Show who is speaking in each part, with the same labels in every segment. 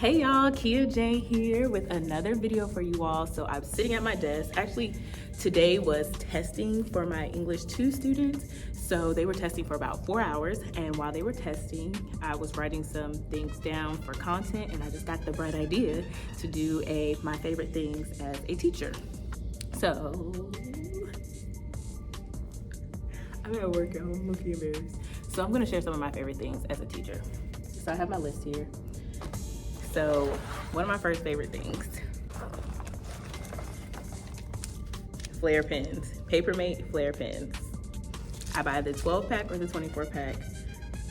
Speaker 1: Hey y'all, Kia J here with another video for you all. So I'm sitting at my desk. Actually, today was testing for my English 2 students. So they were testing for about 4 hours, and while they were testing, I was writing some things down for content, and I just got the bright idea to do my favorite things as a teacher. So I'm at work, I'm looking embarrassed. So I'm gonna share some of my favorite things as a teacher. So I have my list here. So one of my first favorite things, flare pens, Papermate flare pens. I buy the 12 pack or the 24 pack.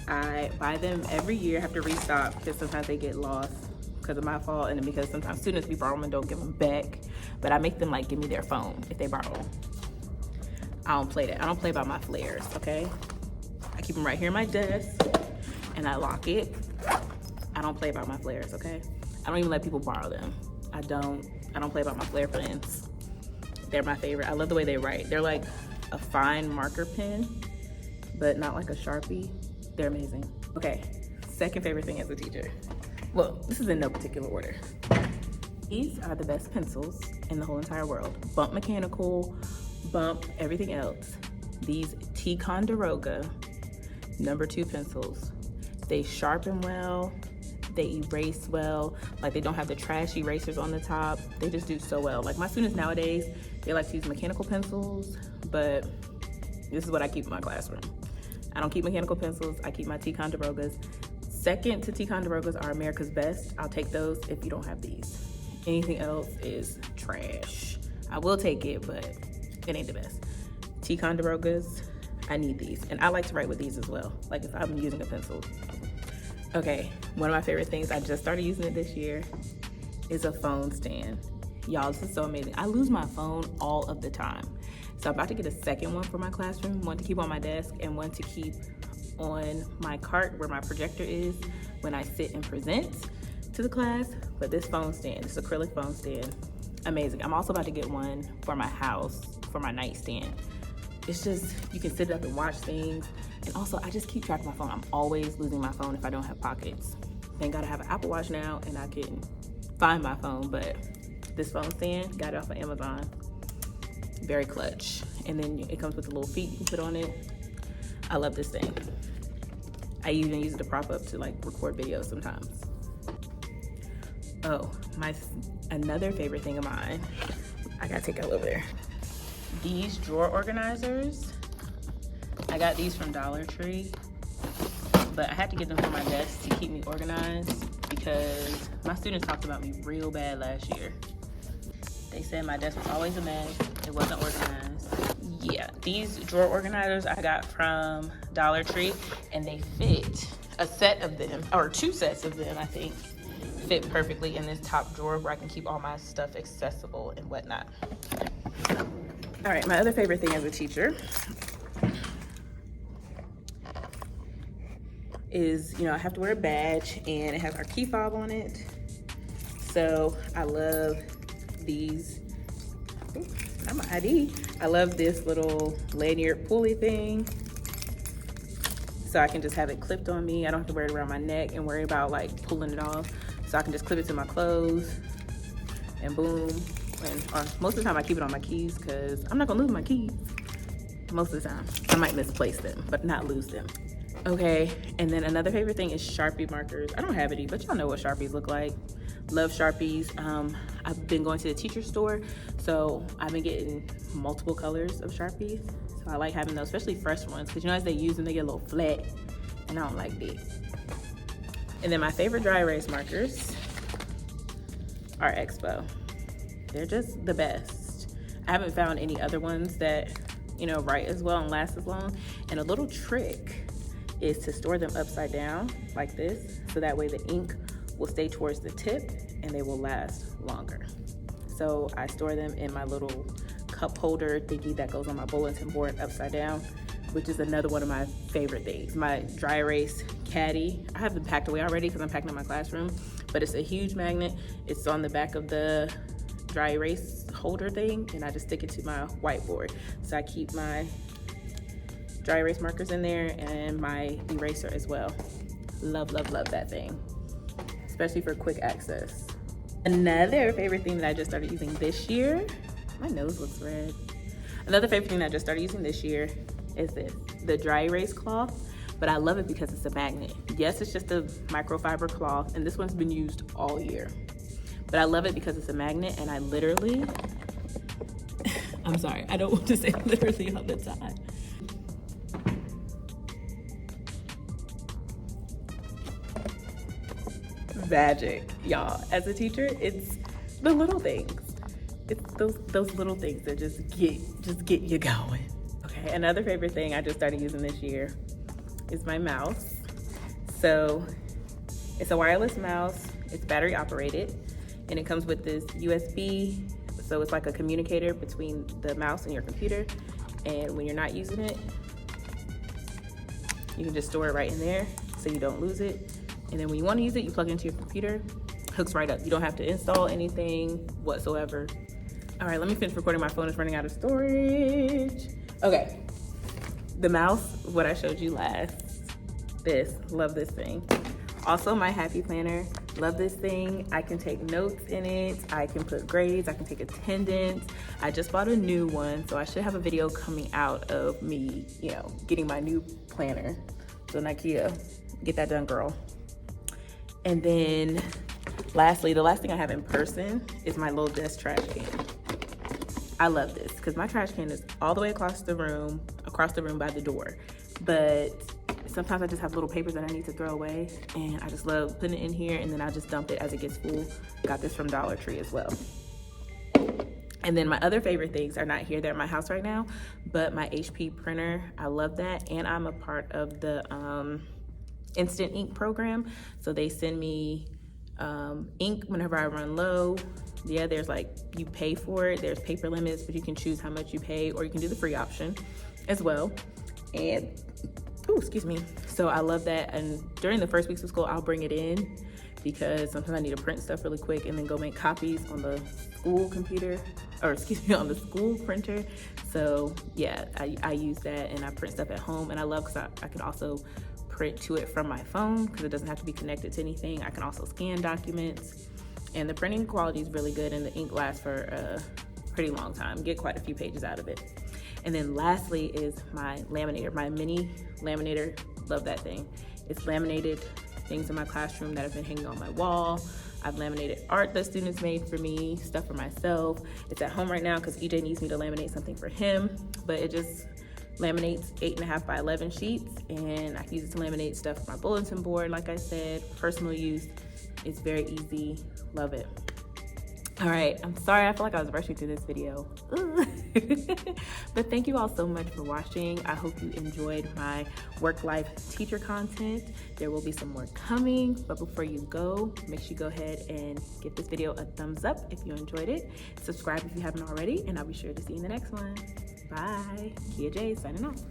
Speaker 1: I buy them every year. I have to restock because sometimes they get lost because of my fault, and then because sometimes students be borrow them and don't give them back. But I make them like give me their phone if they borrow. I don't play that. I don't play by my flares, okay? I keep them right here in my desk and I lock it. I don't play about my flares, okay? I don't even let people borrow them. I don't play about my flare pens. They're my favorite. I love the way they write. They're like a fine marker pen, but not like a Sharpie. They're amazing. Okay, second favorite thing as a teacher. Well, this is in no particular order. These are the best pencils in the whole entire world. Bump Mechanical, Bump everything else. These Ticonderoga #2 pencils. They sharpen well. They erase well. Like, they don't have the trash erasers on the top. They just do so well. Like, my students nowadays, they like to use mechanical pencils, but this is what I keep in my classroom. I don't keep mechanical pencils. I keep my Ticonderogas. Second to Ticonderogas are America's Best. I'll take those if you don't have these. Anything else is trash. I will take it, but it ain't the best. Ticonderogas, I need these. And I like to write with these as well, like if I'm using a pencil. Okay, one of my favorite things, I just started using it this year, is a phone stand. Y'all, this is so amazing. I lose my phone all of the time. So I'm about to get a second one for my classroom, one to keep on my desk and one to keep on my cart where my projector is when I sit and present to the class. But this phone stand, this acrylic phone stand, amazing. I'm also about to get one for my house, for my nightstand. It's just, you can sit up and watch things. And also, I just keep track of my phone. I'm always losing my phone if I don't have pockets. Thank God I have an Apple Watch now and I can find my phone, but this phone stand, got it off of Amazon. Very clutch. And then it comes with the little feet you can put on it. I love this thing. I even use it to prop up to like record videos sometimes. Oh, another favorite thing of mine, I gotta take that over there. These drawer organizers, I got these from Dollar Tree, but I had to get them for my desk to keep me organized because my students talked about me real bad last year. They said my desk was always a mess, it wasn't organized. Yeah, these drawer organizers I got from Dollar Tree, and they fit, a set of them, or 2 sets of them I think, fit perfectly in this top drawer where I can keep all my stuff accessible and whatnot. All right, my other favorite thing as a teacher is, I have to wear a badge and it has our key fob on it. So I love these, not my ID. I love this little lanyard pulley thing. So I can just have it clipped on me. I don't have to wear it around my neck and worry about like pulling it off. So I can just clip it to my clothes and boom. Or most of the time I keep it on my keys because I'm not gonna lose my keys. Most of the time. I might misplace them, but not lose them. Okay, and then another favorite thing is Sharpie markers. I don't have any, but y'all know what Sharpies look like. Love Sharpies. I've been going to the teacher store, so I've been getting multiple colors of Sharpies. So I like having those, especially fresh ones, because as they use them, they get a little flat, and I don't like that. And then my favorite dry erase markers are Expo. They're just the best. I haven't found any other ones that, write as well and last as long. And a little trick is to store them upside down like this, so that way the ink will stay towards the tip and they will last longer. So I store them in my little cup holder thingy that goes on my bulletin board upside down, which is another one of my favorite things. My dry erase caddy, I have them packed away already because I'm packing in my classroom, but it's a huge magnet. It's on the back of the dry erase holder thing, and I just stick it to my whiteboard. So I keep my dry erase markers in there and my eraser as well. Love, love, love that thing. especially for quick access. Another favorite thing that I just started using this year, my nose looks red. Another favorite thing that I just started using this year is this, the dry erase cloth, but I love it because it's a magnet. Yes, it's just a microfiber cloth, and this one's been used all year. But I love it because it's a magnet, and I literally, I'm sorry, I don't want to say literally all the time. Magic, y'all. As a teacher, it's the little things. It's those little things that just get you going. Okay, another favorite thing I just started using this year is my mouse. So it's a wireless mouse, it's battery operated, and it comes with this USB, so it's like a communicator between the mouse and your computer, and when you're not using it, you can just store it right in there so you don't lose it. And then when you want to use it, you plug it into your computer, hooks right up. You don't have to install anything whatsoever. All right, let me finish recording. My phone is running out of storage. Okay, the mouse, what I showed you last. This, love this thing. Also my Happy Planner, love this thing. I can take notes in it. I can put grades, I can take attendance. I just bought a new one, so I should have a video coming out of me, you know, getting my new planner. So Nikea, get that done, girl. And then lastly, the last thing I have in person is my little desk trash can. I love this because my trash can is all the way across the room by the door. But sometimes I just have little papers that I need to throw away, and I just love putting it in here, and then I just dump it as it gets full. Got this from Dollar Tree as well. And then my other favorite things are not here, they're at my house right now, but my HP printer, I love that. And I'm a part of the Instant Ink program. So they send me ink whenever I run low. Yeah, there's like, you pay for it, there's paper limits, but you can choose how much you pay, or you can do the free option as well. And, oh, excuse me. So I love that. And during the first weeks of school, I'll bring it in because sometimes I need to print stuff really quick and then go make copies on the school computer, or excuse me, on the school printer. So yeah, I use that and I print stuff at home, and I love because I can also print to it from my phone because it doesn't have to be connected to anything. I can also scan documents, and the printing quality is really good, and the ink lasts for a pretty long time. Get quite a few pages out of it. And then lastly is my laminator, my mini laminator. Love that thing. It's laminated things in my classroom that have been hanging on my wall. I've laminated art that students made for me, stuff for myself. It's at home right now because EJ needs me to laminate something for him, but it just laminates 8.5 by 11 sheets, and I can use it to laminate stuff for my bulletin board. Like I said, personal use. It's very easy. Love it. All right, I'm sorry, I feel like I was rushing through this video. But thank you all so much for watching. I hope you enjoyed my work-life teacher content. There will be some more coming, but before you go, make sure you go ahead and give this video a thumbs up if you enjoyed it. Subscribe if you haven't already, and I'll be sure to see you in the next one. Bye. Kia J signing off.